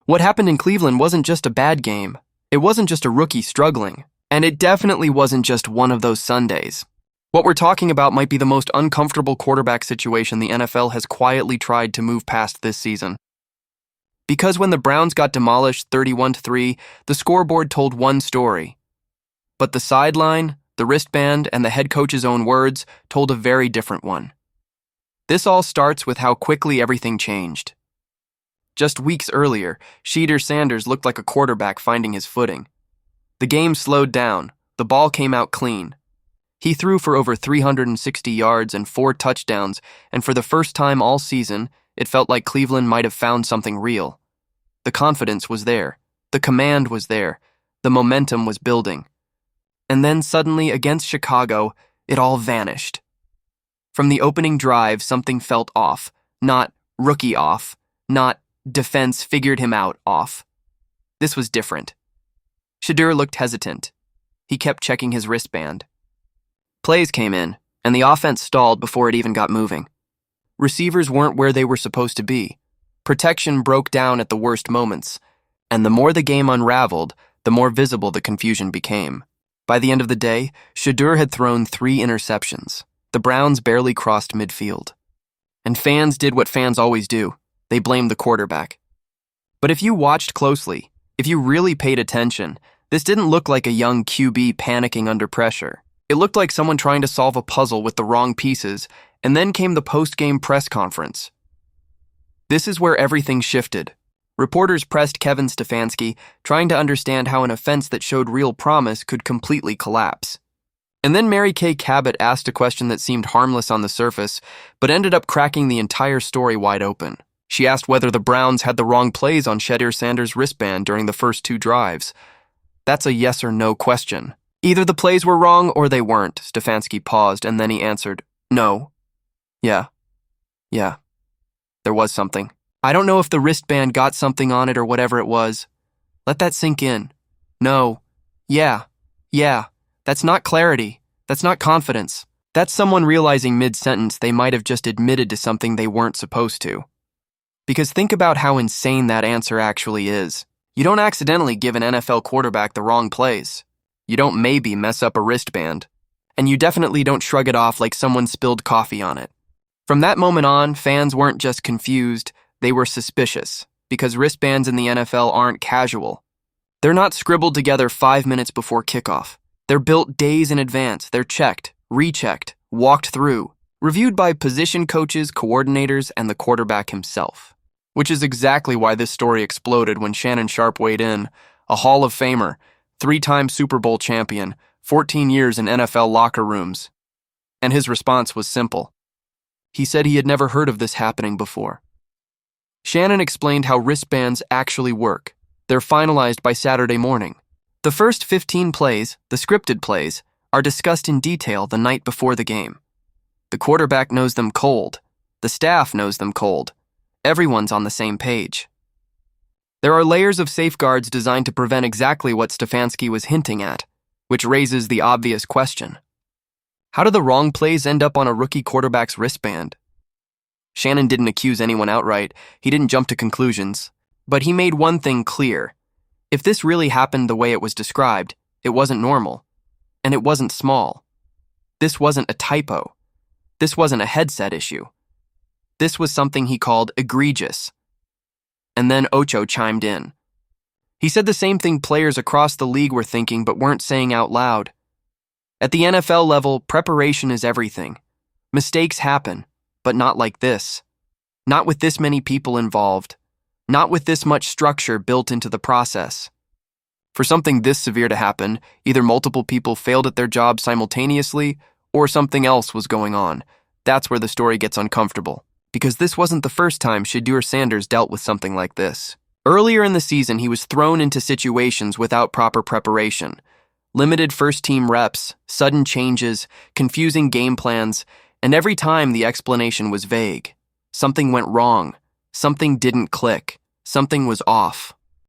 What happened in Cleveland wasn't just a bad game. It wasn't just a rookie struggling. And it definitely wasn't just one of those Sundays. What we're talking about might be the most uncomfortable quarterback situation the NFL has quietly tried to move past this season. Because when the Browns got demolished 31-3, the scoreboard told one story. But the sideline, the wristband, and the head coach's own words told a very different one. This all starts with how quickly everything changed. Just weeks earlier, Shedeur Sanders looked like a quarterback finding his footing. The game slowed down. The ball came out clean. He threw for over 360 yards and 4 touchdowns, and for the first time all season, it felt like Cleveland might have found something real. The confidence was there. The command was there. The momentum was building. And then suddenly, against Chicago, it all vanished. From the opening drive, something felt off. Not rookie off. Not defense figured him out off. This was different. Shedeur looked hesitant. He kept checking his wristband. Plays came in, and the offense stalled before it even got moving. Receivers weren't where they were supposed to be. Protection broke down at the worst moments, and the more the game unraveled, the more visible the confusion became. By the end of the day, Shedeur had thrown 3 interceptions. The Browns barely crossed midfield. And fans did what fans always do. They blamed the quarterback. But if you watched closely, if you really paid attention, this didn't look like a young QB panicking under pressure. It looked like someone trying to solve a puzzle with the wrong pieces, and then came the post-game press conference. This is where everything shifted. Reporters pressed Kevin Stefanski, trying to understand how an offense that showed real promise could completely collapse. And then Mary Kay Cabot asked a question that seemed harmless on the surface, but ended up cracking the entire story wide open. She asked whether the Browns had the wrong plays on Shedeur Sanders' wristband during the first 2 drives. That's a yes or no question. Either the plays were wrong or they weren't. Stefanski paused, and then he answered, no. Yeah. There was something. I don't know if the wristband got something on it or whatever it was. Let that sink in. No. Yeah. That's not clarity. That's not confidence. That's someone realizing mid-sentence they might have just admitted to something they weren't supposed to. Because think about how insane that answer actually is. You don't accidentally give an NFL quarterback the wrong plays. You don't maybe mess up a wristband. And you definitely don't shrug it off like someone spilled coffee on it. From that moment on, fans weren't just confused, they were suspicious, because wristbands in the NFL aren't casual. They're not scribbled together 5 minutes before kickoff. They're built days in advance. They're checked, rechecked, walked through, reviewed by position coaches, coordinators, and the quarterback himself. Which is exactly why this story exploded when Shannon Sharpe weighed in, a Hall of Famer, 3-time Super Bowl champion, 14 years in NFL locker rooms. And his response was simple. He said he had never heard of this happening before. Shannon explained how wristbands actually work. They're finalized by Saturday morning. The first 15 plays, the scripted plays, are discussed in detail the night before the game. The quarterback knows them cold. The staff knows them cold. Everyone's on the same page. There are layers of safeguards designed to prevent exactly what Stefanski was hinting at, which raises the obvious question. How do the wrong plays end up on a rookie quarterback's wristband? Shannon didn't accuse anyone outright. He didn't jump to conclusions. But he made one thing clear. If this really happened the way it was described, it wasn't normal. And it wasn't small. This wasn't a typo. This wasn't a headset issue. This was something he called egregious. And then Ocho chimed in. He said the same thing players across the league were thinking but weren't saying out loud. At the NFL level, preparation is everything. Mistakes happen, but not like this. Not with this many people involved. Not with this much structure built into the process. For something this severe to happen, either multiple people failed at their job simultaneously or something else was going on. That's where the story gets uncomfortable. Because this wasn't the first time Shedeur Sanders dealt with something like this. Earlier in the season, he was thrown into situations without proper preparation. Limited first-team reps, sudden changes, confusing game plans, and every time the explanation was vague. Something went wrong. Something didn't click. Something was off.